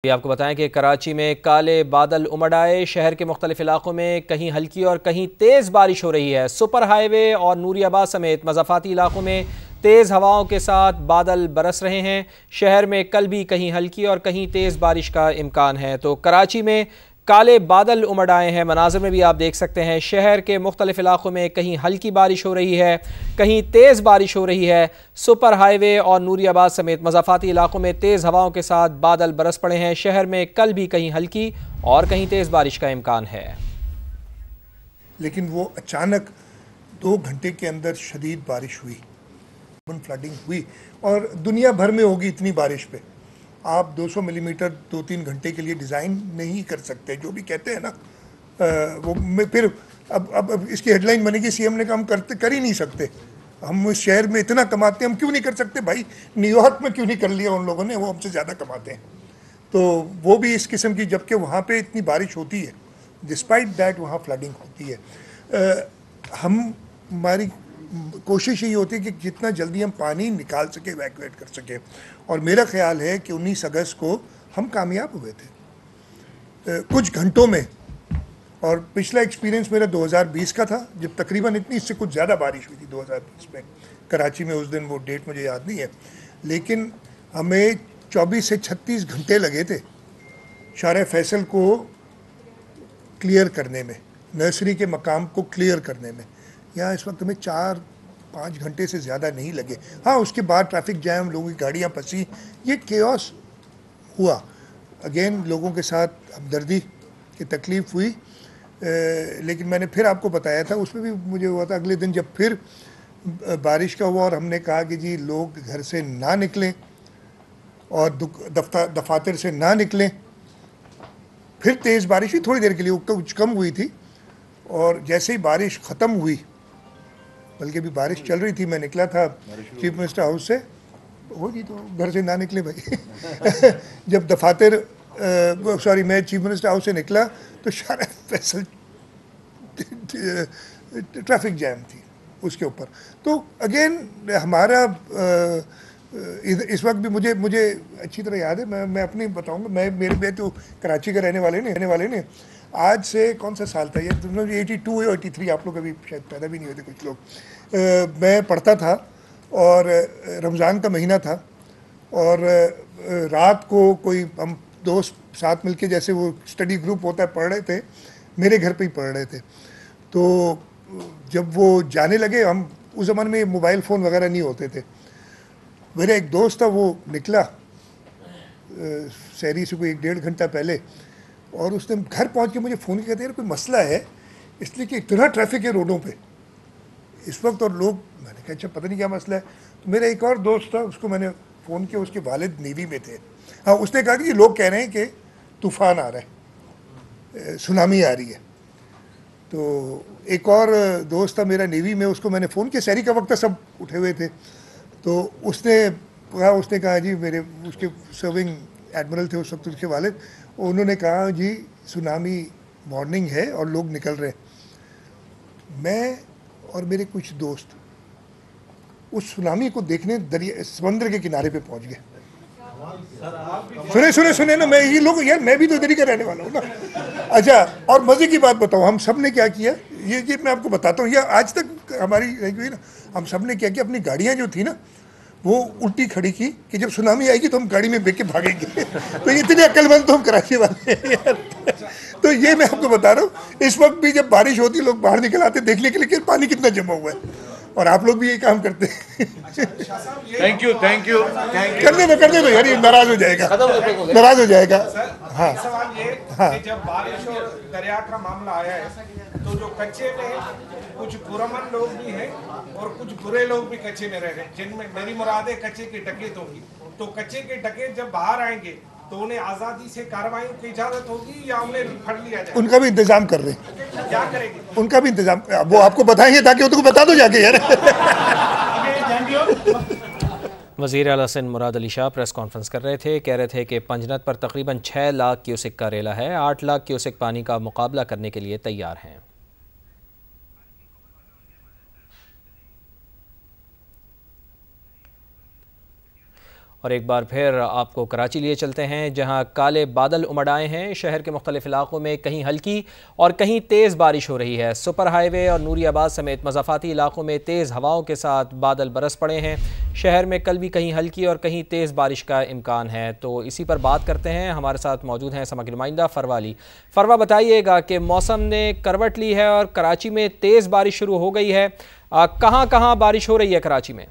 आपको बताएं कि कराची में काले बादल उमड़ आए। शहर के मुख्तलिफ इलाकों में कहीं हल्की और कहीं तेज़ बारिश हो रही है। सुपर हाईवे और नूरियाबाद समेत मज़ाफ़ाती इलाकों में तेज़ हवाओं के साथ बादल बरस रहे हैं। शहर में कल भी कहीं हल्की और कहीं तेज़ बारिश का इम्कान है। तो कराची में काले बादल उमड़ आए हैं। मनाज़िर में भी आप देख सकते हैं, शहर के मुख्तलिफ इलाकों में कहीं हल्की बारिश हो रही है, कहीं तेज़ बारिश हो रही है। सुपर हाईवे और नूरियाबाद समेत मज़ाफ़ाती इलाकों में तेज़ हवाओं के साथ बादल बरस पड़े हैं। शहर में कल भी कहीं हल्की और कहीं तेज़ बारिश का इम्कान है। लेकिन वो अचानक 2 घंटे के अंदर शदीद बारिश हुई, फ्लडिंग हुई, और दुनिया भर में होगी इतनी बारिश पे आप 200 मिलीमीटर 2-3 घंटे के लिए डिज़ाइन नहीं कर सकते। जो भी कहते हैं ना, वो मैं फिर अब इसकी हेडलाइन बनेगी, सीएम ने कहा हम कर ही नहीं सकते, हम इस शहर में इतना कमाते हैं, हम क्यों नहीं कर सकते। भाई न्यूयॉर्क में क्यों नहीं कर लिया उन लोगों ने, वो हमसे ज़्यादा कमाते हैं। तो वो भी इस किस्म की, जबकि वहाँ पे इतनी बारिश होती है, डिस्पाइट दैट वहाँ फ्लडिंग होती है। हमारी कोशिश यही होती है कि जितना जल्दी हम पानी निकाल सके, इवैक्यूएट कर सके, और मेरा ख्याल है कि 19 अगस्त को हम कामयाब हुए थे कुछ घंटों में। और पिछला एक्सपीरियंस मेरा 2020 का था, जब तकरीबन इतनी, इससे कुछ ज़्यादा बारिश हुई थी 2020 में कराची में। उस दिन वो डेट मुझे याद नहीं है, लेकिन हमें 24 से 36 घंटे लगे थे शारे फैसल को क्लियर करने में, नर्सरी के मकाम को क्लियर करने में। यहाँ इस वक्त हमें 4-5 घंटे से ज़्यादा नहीं लगे। हाँ, उसके बाद ट्रैफिक जैम, लोगों की गाड़ियाँ फंसी, ये केओस हुआ। अगेन लोगों के साथ हमदर्दी की तकलीफ़ हुई, लेकिन मैंने फिर आपको बताया था, उसमें भी मुझे हुआ था। अगले दिन जब फिर बारिश का हुआ और हमने कहा कि जी लोग घर से ना निकलें और दफातर से ना निकलें, फिर तेज़ बारिश हुई थोड़ी देर के लिए, वो कुछ कम हुई थी, और जैसे ही बारिश ख़त्म हुई, बल्कि अभी बारिश चल रही थी, मैं निकला था चीफ मिनिस्टर हाउस से, वो जी तो घर से ना निकले भाई जब दफातर सॉरी मैं चीफ मिनिस्टर हाउस से निकला तो शारा फैसल ट्रैफिक जैम थी उसके ऊपर। तो अगेन हमारा इस वक्त भी मुझे अच्छी तरह याद है, मैं अपनी बताऊंगा, मेरे में तो कराची के रहने वाले ने आज से कौन सा साल था ये, 82 या 83, आप लोग अभी शायद पैदा भी नहीं होते कुछ लोग। मैं पढ़ता था और रमज़ान का महीना था, और रात को कोई हम दोस्त साथ मिलके, जैसे वो स्टडी ग्रुप होता है, पढ़ रहे थे, मेरे घर पे ही पढ़ रहे थे। तो जब वो जाने लगे, हम उस ज़माने में मोबाइल फ़ोन वगैरह नहीं होते थे, मेरा एक दोस्त था, वो निकला शहरी से कोई 1-1.5 घंटा पहले, और उसने घर पहुंच के मुझे फ़ोन किया, यार कोई मसला है, इसलिए कि इतना ट्रैफिक है रोडों पे इस वक्त और लोग। मैंने कहा अच्छा पता नहीं क्या मसला है। तो मेरा एक और दोस्त था, उसको मैंने फ़ोन किया, उसके वालिद नेवी में थे। हाँ, उसने कहा कि लोग कह रहे हैं कि तूफ़ान आ रहा है, सुनामी आ रही है। तो एक और दोस्त था मेरा नेवी में, उसको मैंने फ़ोन किया, शहरी का वक्त था, सब उठे हुए थे। तो उसने कहा जी, मेरे उसके सर्विंग एडमिरल थे उस वक्त उसके वालिद, उन्होंने कहा जी सुनामी वार्निंग है और लोग निकल रहे हैं। मैं और मेरे कुछ दोस्त उस सुनामी को देखने दरिया समंदर के किनारे पे पहुंच गए। सुने ना, मैं ये लोग, यार मैं भी तो इधर ही का रहने वाला हूँ ना। अच्छा, और मज़े की बात बताऊँ, हम सब ने क्या किया, ये मैं आपको बताता हूँ, ये आज तक हमारी रही हुई ना। हम सब ने क्या किया, अपनी गाड़ियाँ जो थी ना वो उल्टी खड़ी की कि जब सुनामी आएगी तो हम गाड़ी में बैठ के भागेंगे तो इतने अक्लमंद तो हम कराची वाले हैं यार। तो ये मैं आपको बता रहा हूँ, इस वक्त भी जब बारिश होती है लोग बाहर निकल आते देखने के लिए कि पानी कितना जमा हुआ है, और आप लोग भी यही काम करते हैं। थैंक यू करने दो यार, ये नाराज हो जाएगा। हाँ सवाल ये कि जब बारिश और दरिया का मामला आया है तो जो कच्चे में कुछ पुरअमन लोग भी हैं और कुछ बुरे लोग भी कच्चे में रह रहे हैं, जिनमें मेरी मुराद है कच्चे के डकैत होगी। तो कच्चे के डकैत जब बाहर आएंगे तो उन्हें आज़ादी से कार्रवाई की इजाज़त होगी या उन्हें फड़ लिया जाएगा? उनका भी इंतजाम कर रहे हैं। क्या करेंगे? उनका भी इंतजाम वो आपको बताएंगे, ताकि उनको बता दो जाके यार। वज़ीर आला सिंध मुराद अली शाह प्रेस कॉन्फ्रेंस कर रहे थे। कह रहे थे कि पंजनत पर तकरीबन 6 लाख क्यूसेक का रेला है, 8 लाख क्यूसेक पानी का मुकाबला करने के लिए तैयार हैं। और एक बार फिर आपको कराची लिए चलते हैं, जहां काले बादल उमड़ आए हैं। शहर के मुख्तलिफ इलाकों में कहीं हल्की और कहीं तेज़ बारिश हो रही है। सुपर हाईवे और नूरियाबाद समेत मज़ाफ़ाती इलाकों में तेज़ हवाओं के साथ बादल बरस पड़े हैं। शहर में कल भी कहीं हल्की और कहीं तेज़ बारिश का इम्कान है। तो इसी पर बात करते हैं। हमारे साथ मौजूद हैं समा की नुमाइंदा फरवा अली। फरवा, बताइएगा कि मौसम ने करवट ली है और कराची में तेज़ बारिश शुरू हो गई है। कहाँ कहाँ बारिश हो रही है कराची में?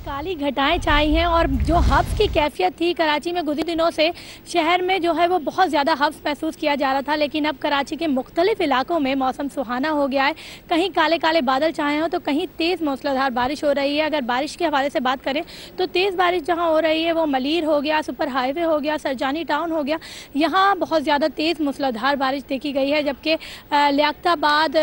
काली घटाएं छाई हैं और जो हब्स की कैफियत थी कराची में गुज़िर दिनों से शहर में जो है वो बहुत ज़्यादा हब्स महसूस किया जा रहा था, लेकिन अब कराची के मुख्तलिफ इलाकों में मौसम सुहाना हो गया है। कहीं काले काले बादल छाए हों तो कहीं तेज़ मूसलाधार बारिश हो रही है। अगर बारिश के हवाले से बात करें तो तेज़ बारिश जहाँ हो रही है वो मलीर हो गया, सुपर हाईवे हो गया, सरजानी टाउन हो गया, यहाँ बहुत ज़्यादा तेज़ मूसलाधार बारिश देखी गई है। जबकि लियाकताबाद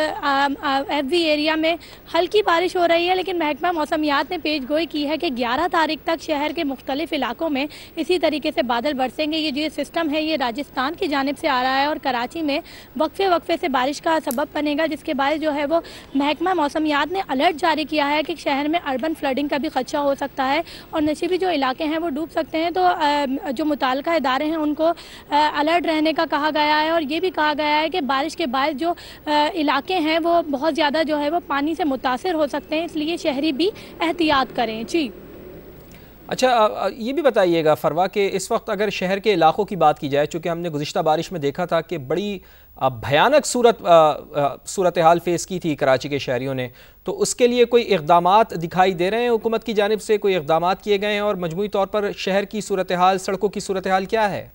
FB एरिया में हल्की बारिश हो रही है, लेकिन महकमा मौसमियात ने पेशगोई की है कि 11 तारीख तक शहर के मुख्तलिफ इलाकों में इसी तरीके से बादल बरसेंगे। ये जो सिस्टम है ये राजस्थान की जानिब से आ रहा है और कराची में वक्फे से बारिश का सबब बनेगा, जिसके बाद जो है वो महकमा मौसमियात ने अलर्ट जारी किया है कि शहर में अर्बन फ्लडिंग का भी खदशा हो सकता है और नशीबी जो इलाके हैं वो डूब सकते हैं। तो जो मुताल्लिका इदारे हैं उनको अलर्ट रहने का कहा गया है और ये भी कहा गया है कि बारिश के बाद जो इलाके हैं वो बहुत ज़्यादा जो है वो पानी से मुतासिर हो सकते हैं, इसलिए शहरी भी एहतियात करें। जी अच्छा, ये भी बताइएगा फरवा कि इस वक्त अगर शहर के इलाकों की बात की जाए, चूँकि हमने गुज़िश्ता बारिश में देखा था कि बड़ी भयानक सूरत हाल फेस की थी कराची के शहरियों ने, तो उसके लिए कोई इक़दामात दिखाई दे रहे हैं हुकूमत की जानिब से? कोई इक़दामात किए गए हैं और मजमूई तौर पर शहर की सूरत हाल, सड़कों की सूरत हाल क्या है?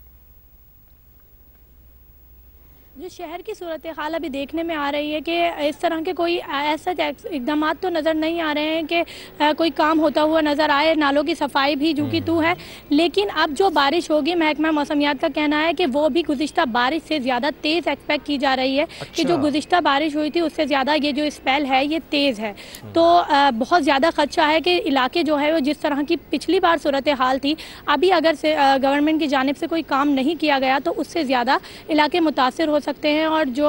जो शहर की सूरत हाल अभी देखने में आ रही है कि इस तरह के कोई ऐसा इकदाम तो नज़र नहीं आ रहे हैं कि कोई काम होता हुआ नज़र आए। नालों की सफाई भी जू की तू है, लेकिन अब जो बारिश होगी महकमा मौसमियात का कहना है कि वो भी गुज़िश्ता बारिश से ज़्यादा तेज़ एक्सपेक्ट की जा रही है। कि जो गुज़िश्ता बारिश हुई थी उससे ज़्यादा ये जो स्पेल है ये तेज़ है। तो बहुत ज़्यादा खदशा है कि इलाके जो है वो जिस तरह की पिछली बार सूरत हाल थी, अभी अगर से गवर्नमेंट की जानिब से कोई काम नहीं किया गया तो उससे ज़्यादा इलाके मुतासिर हो सकते हैं और जो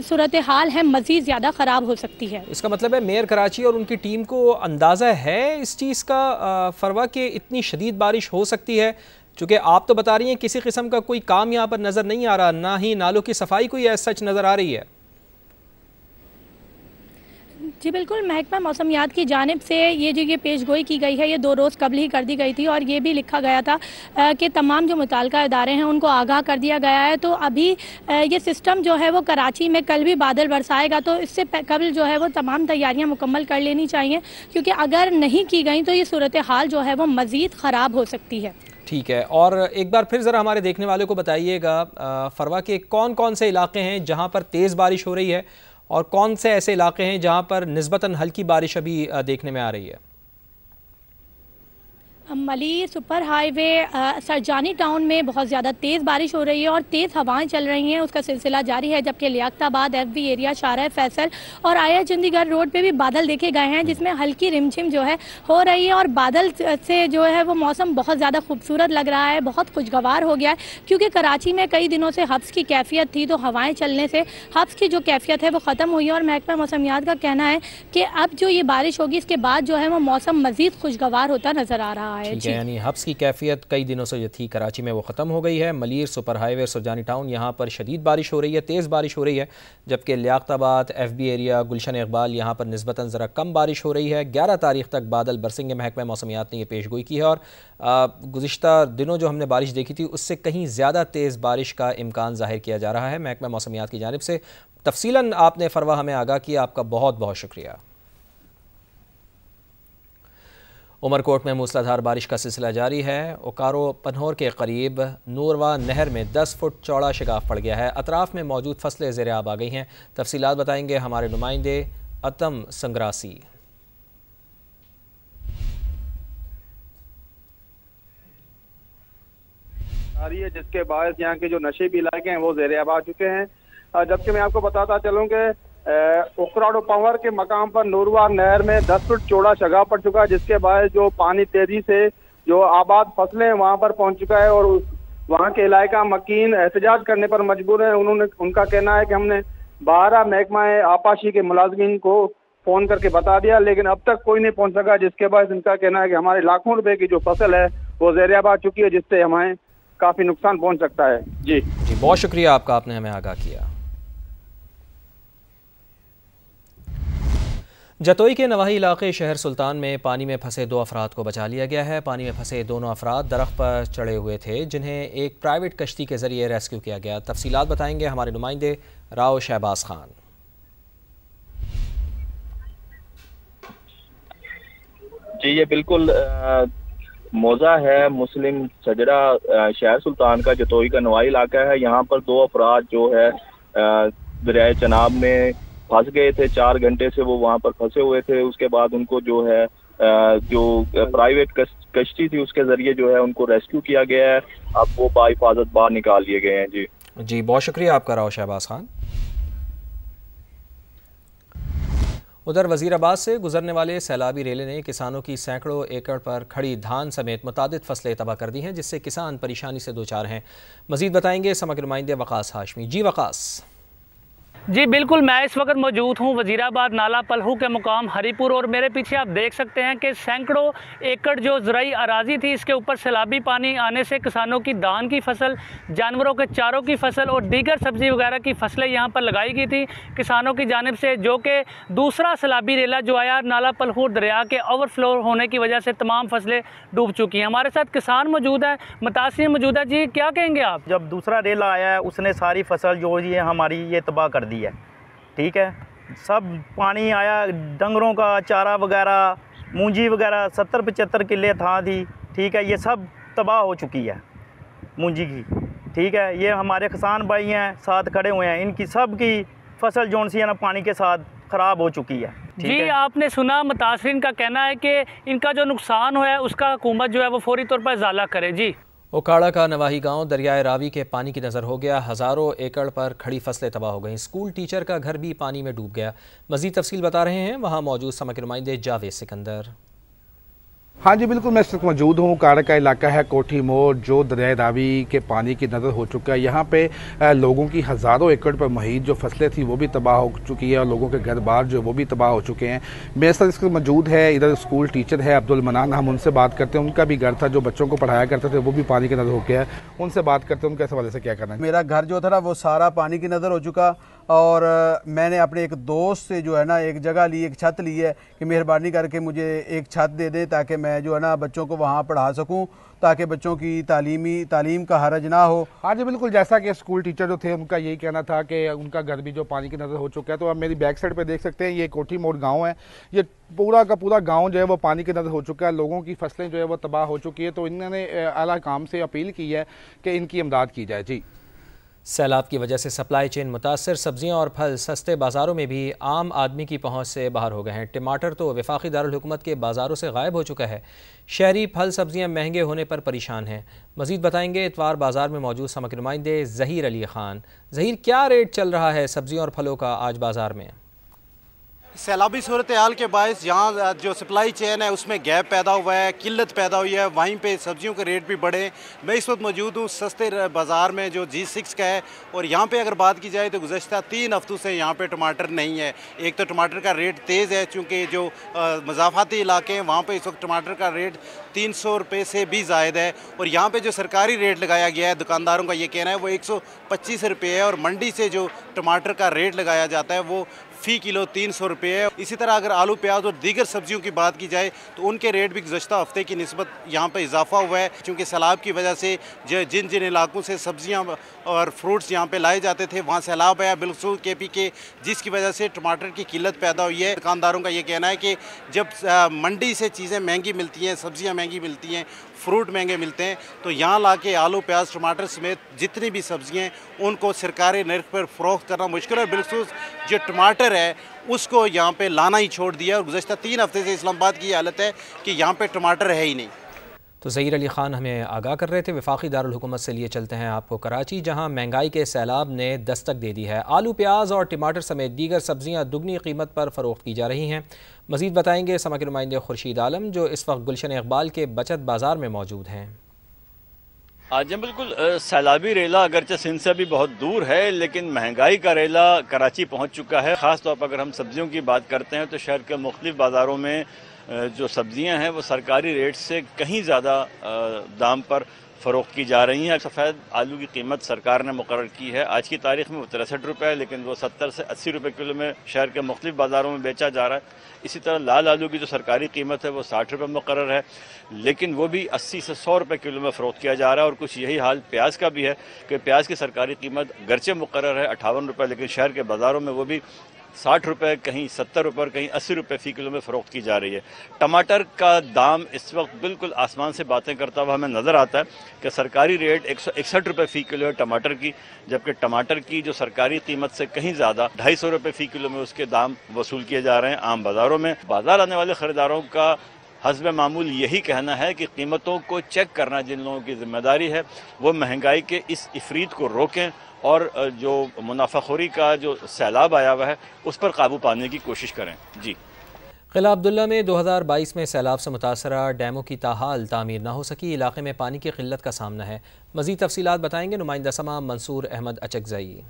सूरत हाल है मज़ीद ज़्यादा ख़राब हो सकती है। इसका मतलब है मेयर कराची और उनकी टीम को अंदाज़ा है इस चीज़ का फरवा कि इतनी शदीद बारिश हो सकती है? चूँकि आप तो बता रही हैं किसी किस्म का कोई काम यहाँ पर नज़र नहीं आ रहा, ना ही नालों की सफाई कोई ऐसा सच नज़र आ रही है। जी बिल्कुल, महकमा मौसमियात की जानिब से ये पेशगोई की गई है ये 2 रोज़ कबल ही कर दी गई थी और ये भी लिखा गया था कि तमाम जो मुताल्लिका इदारे हैं उनको आगाह कर दिया गया है। तो अभी ये सिस्टम जो है वो कराची में कल भी बादल बरसाएगा, तो इससे कबल जो है वो तमाम तैयारियां मुकम्मल कर लेनी चाहिए, क्योंकि अगर नहीं की गई तो ये सूरत हाल जो है वो मज़ीद ख़राब हो सकती है। ठीक है, और एक बार फिर ज़रा हमारे देखने वालों को बताइएगा फरवा के कौन कौन से इलाके हैं जहाँ पर तेज़ बारिश हो रही है और कौन से ऐसे इलाके हैं जहां पर निस्बतन हल्की बारिश अभी देखने में आ रही है? Malir, super highway, Sarjani town में बहुत ज़्यादा तेज़ बारिश हो रही है और तेज़ हवाएं चल रही हैं, उसका सिलसिला जारी है। जबकि लियाकताबाद FB एरिया, शाहराह फैसल और आया चंडीगढ़ रोड पे भी बादल देखे गए हैं, जिसमें हल्की रिमझिम जो है हो रही है और बादल से जो है वो मौसम बहुत ज़्यादा खूबसूरत लग रहा है, बहुत खुशगवार हो गया है। क्योंकि कराची में कई दिनों से हब्स की कैफियत थी, तो हवाएँ चलने से हब्स की जो कैफियत है वो ख़त्म हुई है और महकमा मौसमियात का कहना है कि अब जो ये बारिश होगी इसके बाद जो है वो मौसम मज़ीद खुशगवार होता नज़र आ रहा है। ठीक है, यानी हब्स की कैफियत कई दिनों से जो थी कराची में वो ख़त्म हो गई है। Malir, super highway, Sarjani town यहाँ पर शदीद बारिश हो रही है, तेज़ बारिश हो रही है, जबकि लियाकताबाद FB एरिया, गुलशन इकबाल यहाँ पर निस्बतन ज़रा कम बारिश हो रही है। 11 तारीख तक बादल बरसेंगे, महकमा मौसमियात ने यह पेशगोई की है और गुज़िश्ता दिनों जो हमने बारिश देखी थी उससे कहीं ज़्यादा तेज़ बारिश का इम्कान ज़ाहिर किया जा रहा है महकमा मौसमियात की जानिब से। तफसीलन आपने फरवा हमें आगाह किया, आपका बहुत बहुत शुक्रिया। उमरकोट में मूसलाधार बारिश का सिलसिला जारी है। ओकारो पन्होर के करीब नूरवा नहर में 10 फुट चौड़ा शिगाफ पड़ गया है। अतराफ में मौजूद फसलें ज़ेर आब आ गई हैं। तफसीलात बताएंगे हमारे नुमाइंदे अतम संग्रासी। आ रही है जिसके बायस यहाँ के जो नशेबी इलाके हैं वो ज़ेर आब आ चुके हैं। जबकि मैं आपको बताता चलूँ कि ओकराडो पावर के मकाम पर नूरवा नहर में 10 फुट चौड़ा शगाव पड़ चुका है, जिसके बाद जो पानी तेजी से जो आबाद फसलें वहां पर पहुंच चुका है और वहां के इलाका मकीन एहतजाज करने पर मजबूर है। उनका कहना है कि हमने 12 महकमा आपाशी के मुलाजमीन को फोन करके बता दिया, लेकिन अब तक कोई नहीं पहुंच सका, जिसके बाद इनका कहना है कि हमारे लाखों रुपए की जो फसल है वो ज़ेर-ए-आब आ चुकी है, जिससे हमें काफी नुकसान पहुंच सकता है। जी बहुत शुक्रिया आपका, आपने हमें आगाह किया। जतोई के नवाही इलाके शहर सुल्तान में पानी में फंसे 2 अफराद को बचा लिया गया है। पानी में फंसे दोनों अफराद दरख्त पर चढ़े हुए थे, जिन्हें एक प्राइवेट कश्ती के जरिए रेस्क्यू किया गया। तफसीलात बताएंगे हमारे नुमाइंदे राव शहबाज खान। जी, ये बिल्कुल मौजा है मुस्लिम सजरा शहर सुल्तान का, जतोई का नवाही इलाका है। यहाँ पर 2 अफराद जो है दरियाए चनाब में फंस गए थे। 4 घंटे से वो वहाँ पर फंसे हुए थे। उसके बाद उनको जो है जो प्राइवेट कश्ती थी उसके जरिए जो है उनको रेस्क्यू किया गया है। अब वो बाहिफाजत बाहर निकाल लिए गए हैं। जी बहुत शुक्रिया आपका राव शहबाज खान। उधर वजीराबाद से गुजरने वाले सैलाबी रेले ने किसानों की सैकड़ों एकड़ पर खड़ी धान समेत मुतादिद फसलें तबाह कर दी हैं, जिससे किसान परेशानी से दो चार हैं। मजीद बताएंगे समग्र नुमाइंदे वकास हाशमी। जी वकास। जी बिल्कुल, मैं इस वक्त मौजूद हूँ वजीराबाद नाला पलहू के मुकाम हरीपुर, और मेरे पीछे आप देख सकते हैं कि सैकड़ों एकड़ जो ज़राई अराजी थी, इसके ऊपर सैलाबी पानी आने से किसानों की धान की फसल, जानवरों के चारों की फसल और दीगर सब्ज़ी वगैरह की फसलें यहाँ पर लगाई गई थी किसानों की जानिब से, जो कि दूसरा सैलाबी रेला जो आया नाला पलहू दरिया के ओवरफ्लो होने की वजह से तमाम फसलें डूब चुकी हैं। हमारे साथ किसान मौजूद हैं, मुतासिर मौजूद है। जी क्या कहेंगे आप? जब दूसरा रेला आया है उसने सारी फसल जो ये हमारी ये तबाह कर दी है। ठीक है, सब पानी आया, डंगरों का चारा वगैरह, मूंजी वगैरह 70-75 किले था थी। ठीक है, ये सब तबाह हो चुकी है मूंजी की। ठीक है, ये हमारे किसान भाई हैं साथ खड़े हुए हैं, इनकी सब की फसल जोन सी है ना पानी के साथ ख़राब हो चुकी है। जी आपने सुना, मुतासिरीन का कहना है कि इनका जो नुकसान हुआ है उसका हुकूमत जो है वो फौरी तौर पर इजाला करे। जी ओकाड़ा का नवाही गांव दरियाए रावी के पानी की नज़र हो गया। हज़ारों एकड़ पर खड़ी फसलें तबाह हो गईं। स्कूल टीचर का घर भी पानी में डूब गया। मज़ीद तफसील बता रहे हैं वहाँ मौजूद समग्र नुमाइंदे जावेद सिकंदर। हाँ जी बिल्कुल, मैं इस वक्त मौजूद हूँ। काड़ा का इलाका है कोठी मोड़, जो दरियाए रावी के पानी की नज़र हो चुका है। यहाँ पे लोगों की हज़ारों एकड़ पर महीद जो फसलें थी वो भी तबाह हो चुकी है और लोगों के घर बार जो वो भी तबाह हो चुके हैं। मेरे साथ इसके मौजूद है, इधर स्कूल टीचर है अब्दुल मनान, हम उनसे बात करते हैं। उनका भी घर था, जो बच्चों को पढ़ाया करते थे, वो भी पानी की नज़र हो गया है। उनसे बात करते हैं उनके हवाले से क्या करना है। मेरा घर जो था ना वो सारा पानी की नज़र हो चुका, और मैंने अपने एक दोस्त से जो है ना एक जगह ली, एक छत ली है कि मेहरबानी करके मुझे एक छत दे दे ताकि मैं जो है ना बच्चों को वहाँ पढ़ा सकूँ, ताकि बच्चों की तालीम का हरज ना हो। हाँ जी बिल्कुल, जैसा कि स्कूल टीचर जो थे उनका यही कहना था कि उनका घर भी जो पानी की नज़र हो चुका है। तो आप मेरी बैक साइड पे देख सकते हैं, ये कोठी मोड़ गांव है। ये पूरा का पूरा गांव जो है वो पानी की नज़र हो चुका है। लोगों की फसलें जो है वो तबाह हो चुकी है। तो इन्होंने आला काम से अपील की है कि इनकी इमदाद की जाए। जी सैलाब की वजह से सप्लाई चेन मुतासर, सब्जियां और फल सस्ते बाज़ारों में भी आम आदमी की पहुंच से बाहर हो गए हैं। टमाटर तो वफाकी दारुल हुकूमत के बाज़ारों से गायब हो चुका है। शहरी फल सब्जियां महंगे होने पर परेशान हैं। मज़ीद बताएंगे इतवार बाज़ार में मौजूद समग्र नुमाइंदे ज़हीर अली ख़ान। ज़हीर, क्या रेट चल रहा है सब्जियों और फलों का आज बाज़ार में? सैलाबी सूरत हाल के बायस यहाँ जो सप्लाई चेन है उसमें गैप पैदा हुआ है, किल्लत पैदा हुई है, वहीं पे सब्जियों के रेट भी बढ़े। मैं इस वक्त मौजूद हूँ सस्ते बाज़ार में जो G6 का है, और यहाँ पे अगर बात की जाए तो गुज़श्ता 3 हफ्तों से यहाँ पे टमाटर नहीं है। एक तो टमाटर का रेट तेज़ है, चूँकि जो मज़ाफ़ाती इलाके हैं वहाँ पर इस वक्त टमाटर का रेट 300 रुपये से भी ज़ायद है, और यहाँ पर जो सरकारी रेट लगाया गया है दुकानदारों का ये कहना है वो 125 रुपये है, और मंडी से जो टमाटर का रेट लगाया जाता है वो फ़ी किलो 300 रुपये है। इसी तरह अगर आलू प्याज और दीगर सब्जियों की बात की जाए तो उनके रेट भी गुज़श्ता हफ्ते की निस्बत यहाँ पर इजाफा हुआ है, क्योंकि सैलाब की वजह से जिन जिन इलाकों से सब्जियाँ और फ्रूट्स यहाँ पे लाए जाते थे वहाँ सैलाब आया बिलखुसूस KP के, जिसकी वजह से टमाटर की किल्लत पैदा हुई है। दुकानदारों का ये कहना है कि जब मंडी से चीज़ें महंगी मिलती हैं, सब्जियाँ महंगी मिलती हैं, फ्रूट महंगे मिलते हैं, तो यहाँ ला के आलू प्याज टमाटर समेत जितनी भी सब्जियाँ हैं उनको सरकारी नर्ख पर फ़रोख्त करना मुश्किल है। बिलखुसूस जो टमाटर है उसको यहाँ पे लाना ही छोड़ दिया, और गुज़श्ता 3 हफ्ते से इस्लामाबाद की हालत है कि यहाँ पे टमाटर है ही नहीं। तो ज़हीर अली ख़ान हमें आगाह कर रहे थे। वफाकी दारुल हुकूमत से लिए चलते हैं आपको कराची, जहाँ महंगाई के सैलाब ने दस्तक दे दी है। आलू प्याज और टमाटर समेत दीगर सब्जियाँ दुगनी कीमत पर फ़रोख्त की जा रही हैं। मज़ीद बताएंगे समग्र नुमाइंदे खुर्शीद आलम, जो इस वक्त गुलशन इकबाल के बचत बाज़ार में मौजूद हैं। आज बिल्कुल सैलाबी रेला अगरचे सिंध से भी बहुत दूर है, लेकिन महंगाई का रेला कराची पहुंच चुका है। ख़ास तौर पर अगर हम सब्जियों की बात करते हैं तो शहर के मुख्तलिफ बाज़ारों में जो सब्जियां हैं वो सरकारी रेट से कहीं ज़्यादा दाम पर फ़रोख्त की जा रही हैं। सफ़ेद आलू की कीमत सरकार ने मुकर्रर की है, आज की तारीख में वो 63 रुपये है, लेकिन वो 70 से 80 रुपये किलो में शहर के मुख्तलिफ बाज़ारों में बेचा जा रहा है। इसी तरह लाल आलू की जो सरकारी कीमत है वो 60 रुपये मुकर्रर है, लेकिन वो भी 80 से 100 रुपये किलो में फ़रोख्त किया जा रहा है। और कुछ यही हाल प्याज का भी है कि प्याज की सरकारी कीमत गरचे मुकर्रर है 58 रुपये, लेकिन शहर के बाज़ारों में वो भी 60 रुपये, कहीं 70 रुपये और कहीं 80 रुपये फ़ी किलो में फ़रोख्त की जा रही है। टमाटर का दाम इस वक्त बिल्कुल आसमान से बातें करता हुआ हमें नज़र आता है कि सरकारी रेट 161 रुपये फ़ी किलो है टमाटर की, जबकि टमाटर की जो सरकारी कीमत से कहीं ज़्यादा 250 रुपये फ़ी किलो में उसके दाम वसूल किए जा रहे हैं आम बाज़ारों में। बाज़ार आने वाले ख़रीदारों का हस्ब मामूल यही कहना है कि कीमतों को चेक करना जिन लोगों की जिम्मेदारी है वो महंगाई के इस इफरीत को रोकें और जो मुनाफाखोरी का जो सैलाब आया हुआ है उस पर काबू पाने की कोशिश करें। जी। किला अब्दुल्ला में 2022 में सैलाब से मुतासरा डैमों की ताहाल तामीर न हो सकी, इलाके में पानी की किल्लत का सामना है। मज़ीद तफसीलात बताएंगे नुमाइंदा समा मंसूर अहमद अचकज़ई।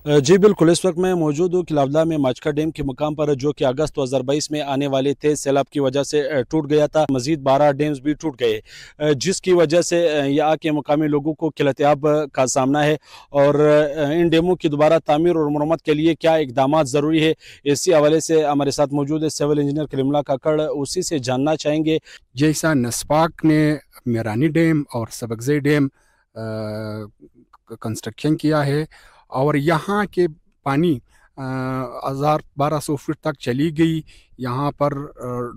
जी बिल्कुल, इस वक्त मैं मौजूद हूँ किला अब्दुल्ला में माचका डैम के मुकाम पर, जो कि अगस्त 2022 में आने वाले तेज सैलाब की वजह से टूट गया था। मजीद 12 डैम्स भी टूट गए, जिसकी वजह से यहाँ के मुकामी लोगों को किलत-ए-आब का सामना है। और इन डैमों की दोबारा तामीर और मरम्मत के लिए क्या इकदाम ज़रूरी है, इसी हवाले से हमारे साथ मौजूद है सिविल इंजीनियर कलीमुल्लाह काकड़, उसी से जानना चाहेंगे। जैसा नस्पाक ने मेरानी डैम और सबकज़ई डैम कंस्ट्रक्शन किया है और यहाँ के पानी 1200 फीट तक चली गई, यहाँ पर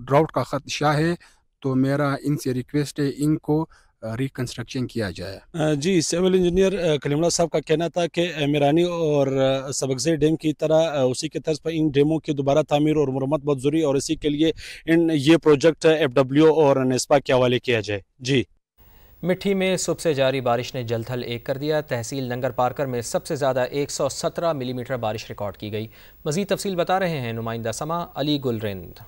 ड्राउट का ख़दशा है, तो मेरा इनसे रिक्वेस्ट है इनको रिकन्स्ट्रक्शन किया जाए। जी, सिविल इंजीनियर कलीमुल्लाह साहब का कहना था कि मेरानी और सबकज़ई डैम की तरह उसी के तर्ज पर इन डैमों की दोबारा तामीर और मरम्मत बहुत ज़रूरी है और इसी के लिए ये प्रोजेक्ट FW और नेस्पा के हवाले किया जाए। जी। मिट्टी में सुबह से जारी बारिश ने जलथल एक कर दिया। तहसील नंगर पारकर में सबसे ज़्यादा 117 मिलीमीटर बारिश रिकॉर्ड की गई। मज़ीद तफसील बता रहे हैं नुमाइंदा समा अली गुलरेंद।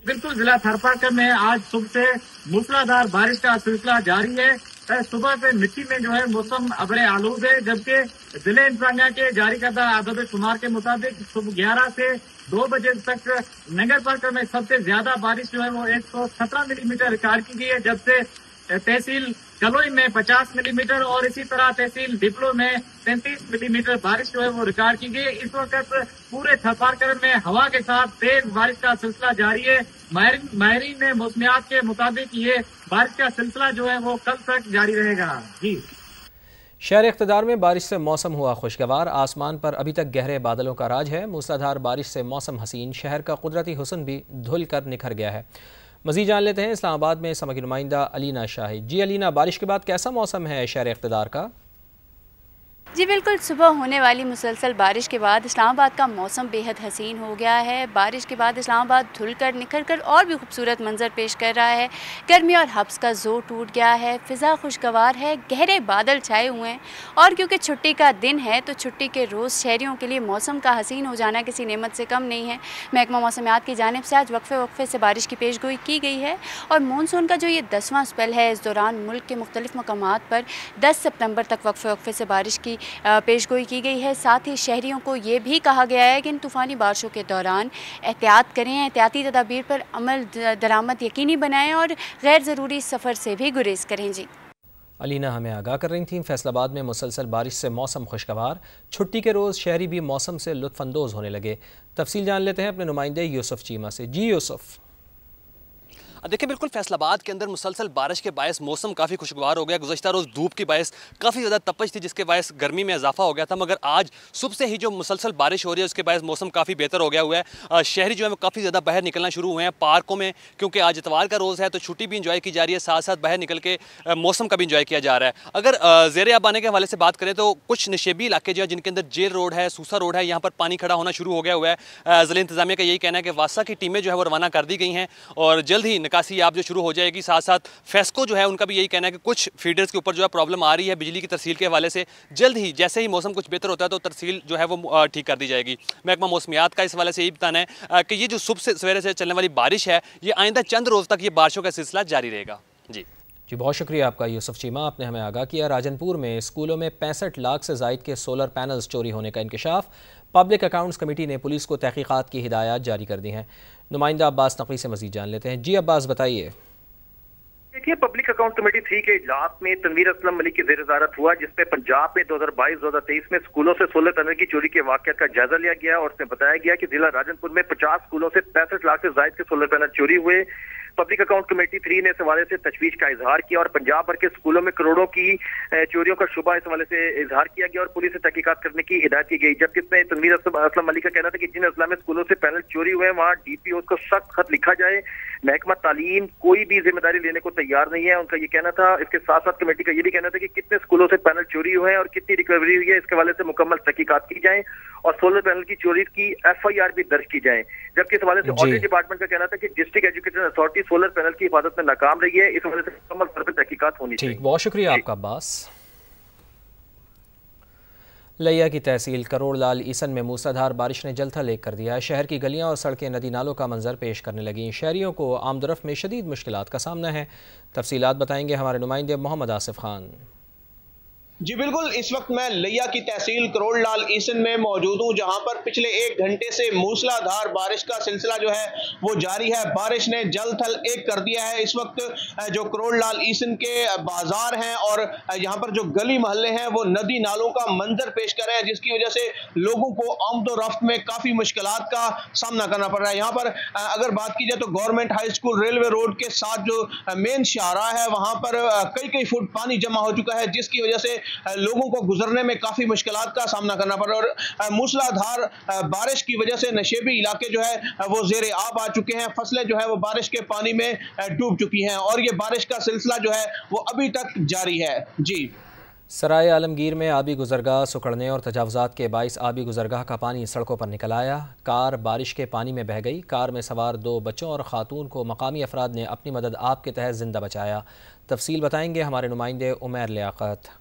बिल्कुल, जिला थरपारकर में आज सुबह से मूसलाधार बारिश का सिलसिला जारी है। सुबह से मिट्टी में जो है मौसम अबड़े आलूद है, जबकि जिले इंतजामिया के जारी करदा आदब शुमार के मुताबिक सुबह 11 से 2 बजे तक नगर पारकर में सबसे ज्यादा बारिश जो है वो 117 मिलीमीटर रिकॉर्ड की गई है, जबसे तहसील कलोई में 50 मिलीमीटर और इसी तरह तहसील डिपलो में 33 मिलीमीटर बारिश जो है वो रिकॉर्ड की गई। इस वक्त पूरे थरपारकर में हवा के साथ तेज बारिश का सिलसिला जारी है। माहिरीन ने मौसमियात के मुताबिक ये बारिश का सिलसिला जो है वो कल तक जारी रहेगा। जी। शहर इख्तिदार में बारिश से मौसम हुआ खुशगवार, आसमान पर अभी तक गहरे बादलों का राज है। मूसलाधार बारिश से मौसम हसीन, शहर का कुदरती हुस्न भी धुल कर निखर गया है। मज़ीद जान लेते हैं इस्लामाबाद में समकी नुमाइंदा अलीना शाहिद। जी अलीना, बारिश के बाद कैसा मौसम है शहर इख्तिदार का? जी बिल्कुल, सुबह होने वाली मुसलसल बारिश के बाद इस्लामाबाद का मौसम बेहद हसीन हो गया है। बारिश के बाद इस्लामाबाद धुलकर निखर कर और भी खूबसूरत मंजर पेश कर रहा है। गर्मी और हब्स का जोर टूट गया है, फ़िज़ा खुशगवार है, गहरे बादल छाए हुए हैं और क्योंकि छुट्टी का दिन है तो छुट्टी के रोज़ शहरियों के लिए मौसम का हसीन हो जाना किसी नेमत से कम नहीं है। महकमा मौसमियात की जानिब से आज वक्फे से बारिश की पेशगोई की गई है और मानसून का जो ये 10वां स्पेल है, इस दौरान मुल्क के मुख्तलिफ मकामात पर 10 सितंबर तक वक्फे से बारिश की पेशगोई की गई है। साथ ही शहरियों को ये भी कहा गया है कि इन तूफ़ानी बारिशों के दौरान एहतियात करें, एहतियाती तदाबीर पर अमल दरामद यकीनी बनाएं और गैर ज़रूरी सफ़र से भी गुरेज करें। जी अलीना हमें आगाह कर रही थी। फैसलाबाद में मुसलसल बारिश से मौसम खुशगवार, छुट्टी के रोज़ शहरी भी मौसम से लुत्फ़अंदोज़ होने लगे। तफसील जान लेते हैं अपने नुमाइंदे यूसुफ चीमा से। जी यूसुफ। देखिए बिल्कुल, फैसलाबाद के अंदर मुसलसल बारिश के बायस मौसम काफ़ी खुशगवार हो गया। गुज़श्ता रोज़ धूप की बायस काफ़ी ज़्यादा तपश थी, जिसके बायस गर्मी में इजाफा हो गया था, मगर आज सुबह से ही जो मुसलसल बारिश हो रही है उसके बायस मौसम काफ़ी बेहतर हो गया हुआ है। शहरी जो है काफ़ी ज़्यादा बाहर निकलना शुरू हुए हैं पार्कों में, क्योंकि आज इतवार का रोज़ है तो छुट्टी भी इंजॉय की जा रही है, साथ साथ बाहर निकल के मौसम का भी इंजॉय किया जा रहा है। अगर ज़ेर आब आने के हवाले से बात करें तो कुछ नशेबी इलाके जो है जिनके अंदर जेल रोड है, सूसा रोड है, यहाँ पर पानी खड़ा होना शुरू हो गया हुआ है। ज़िला इंतज़ामिया का यही कहना है कि वासा की टीमें जो है वो रवाना कर दी गई हैं और जल्द ही निकासी आप जो शुरू हो जाएगी। साथ साथ फेस्को जो है उनका भी यही कहना है कि कुछ फीडर्स के ऊपर जो है प्रॉब्लम आ रही है बिजली की तरसील के हवाले से, जल्द ही जैसे ही मौसम कुछ बेहतर होता है तो तरसील जो है वो ठीक कर दी जाएगी। महकमा मौसमियात का इस हवाले से यही बताना है कि ये जो सुबह से सवेरे से चलने वाली बारिश है ये आइंदा चंद रोज़ तक ये बारिशों का सिलसिला जारी रहेगा। जी जी बहुत शुक्रिया आपका यूसुफ चीमा, आपने हमें आगाह किया। राजनपुर में स्कूलों में 65 लाख से जायद के सोलर पैनल्स चोरी होने का इंकशाफ। पब्लिक अकाउंट्स कमेटी ने पुलिस को तहकीकात की हिदायत जारी कर दी हैं। नुमाइंदा अब्बास नकवी से मजीद जान लेते हैं। जी अब्बास बताइए। देखिए, पब्लिक अकाउंट कमेटी 3 के इजलास में तनवीर असलम मलिक की ज़ेर वज़ारत हुआ, जिसमें पंजाब में 2022-2023 में स्कूलों से सोलर पैनल की चोरी के वाक़यात का जायजा लिया गया और उसमें बताया गया कि जिला राजनपुर में 50 स्कूलों से 65 लाख से जायद के सोलर पैनल चोरी हुए। पब्लिक अकाउंट कमेटी 3 ने इस हवाले से तशवीश का इजहार किया और पंजाब भर के स्कूलों में करोड़ों की चोरियों का शुबा इस हवाले से इजहार किया गया और पुलिस से तहकीकात करने की हिदायत की गई। जबकि इसमें तनवीर असलम मलिक का कहना था कि जिन अजला में स्कूलों से पैनल चोरी हुए वहाँ DPO को सख्त खत लिखा जाए। महकमा तालीम कोई भी जिम्मेदारी लेने को तैयार नहीं है, उनका ये कहना था। इसके साथ साथ कमेटी का ये भी कहना था कि कितने स्कूलों से पैनल चोरी हुए हैं और कितनी रिकवरी हुई है, इसके हवाले से मुकम्मल तहकीकात की जाए और सोलर पैनल की चोरी की FIR भी दर्ज की जाए। जबकि इस हवाले से ऑडिट डिपार्टमेंट का कहना था कि district education authority solar panel की हिफाजत में नाकाम रही है, इस हवाले से मुकम्मल तौर पर तहकीकात होनी चाहिए। बहुत शुक्रिया आपका अब्बास। लिया की तहसील करोड़ लाल ईसन में मूसलाधार बारिश ने जलथल एक कर दिया। शहर की गलियां और सड़कें नदी नालों का मंजर पेश करने लगी। शहरियों को आमदरफ में शदीद मुश्किलात का सामना है। तफसीलात बताएंगे हमारे नुमाइंदे मोहम्मद आसिफ खान। जी बिल्कुल, इस वक्त मैं लिया की तहसील करोड़ लाल ईसन में मौजूद हूँ, जहाँ पर पिछले 1 घंटे से मूसलाधार बारिश का सिलसिला जो है वो जारी है। बारिश ने जल थल एक कर दिया है। इस वक्त जो करोड़ लाल ईसन के बाजार हैं और यहाँ पर जो गली मोहल्ले हैं वो नदी नालों का मंजर पेश कर रहे हैं, जिसकी वजह से लोगों को आमदोरफ्त में काफ़ी मुश्किलात का सामना करना पड़ रहा है। यहाँ पर अगर बात की जाए तो government high school railway road के साथ जो मेन शाहराह है वहाँ पर कई फुट पानी जमा हो चुका है, जिसकी वजह से लोगों को गुजरने में काफी मुश्किलात का सामना करना पड़ रहा है। और मूसलाधार बारिश की वजह से नशेबी इलाके जो है वो ज़ेरे आब आ चुके हैं। फसलें जो है वो बारिश के पानी में डूब चुकी हैं और ये बारिश का सिलसिला जो है वो अभी तक जारी है। जी, सराय आलमगीर में आबी गुजरगाह सुकड़ने और तजावजात के बाइस आबी गुजरगाह का पानी सड़कों पर निकल आया। कार बारिश के पानी में बह गई। कार में सवार 2 बच्चों और खातून को मकामी अफराद ने अपनी मदद आप के तहत जिंदा बचाया। तफसील बताएंगे हमारे नुमाइंदे उमैर लियाकत।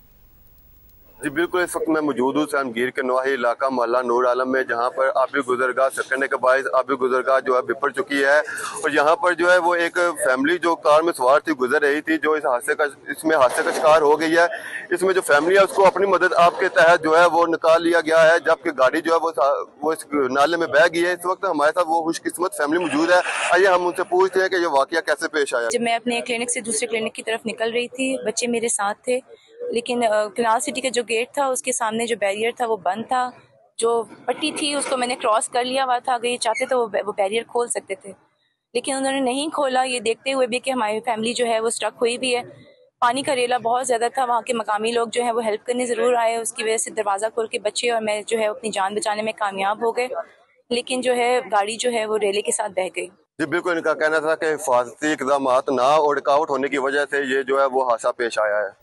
जी बिल्कुल, इस वक्त मैं मौजूद हूँ आलमगीर के नवाही इलाका मोहल्ला नूर आलम में, जहाँ पर आबी गुजरगाह सकने के बायस आबी गुजरगाह जो है बिपड़ चुकी है और यहाँ पर जो है वो एक फैमिली जो कार में सवार थी गुजर रही थी, जो इसमें हादसे का शिकार हो गई है। इसमें जो फैमिली है उसको अपनी मदद आपके तहत जो है वो निकाल लिया गया है, जबकि गाड़ी जो है वो इस नाले में बह गई है। इस वक्त हमारे साथ वो खुशकिस्मत फैमिली मौजूद है। आइए हम उनसे पूछते हैं कि ये वाकया कैसे पेश आया। जब मैं अपने क्लिनिक से दूसरे क्लिनिक की तरफ निकल रही थी, बच्चे मेरे साथ थे, लेकिन कनाल सिटी का जो गेट था उसके सामने जो बैरियर था वो बंद था। जो पट्टी थी उसको मैंने क्रॉस कर लिया हुआ था। अगर ये चाहते तो वो बैरियर खोल सकते थे, लेकिन उन्होंने नहीं खोला। ये देखते हुए भी कि हमारी फैमिली जो है वो स्टक हुई भी है। पानी का रेला बहुत ज़्यादा था। वहाँ के मकामी लोग जो है वो हेल्प करने ज़रूर आए। उसकी वजह से दरवाज़ा खोल के बच्चे और मैं जो है अपनी जान बचाने में कामयाब हो गए, लेकिन जो है गाड़ी जो है वो रेले के साथ बह गई। जी बिल्कुल, इनका कहना था कि हिफाजती इक़दामात ना और रुकावट होने की वजह से ये जो है वो हादसा पेश आया है।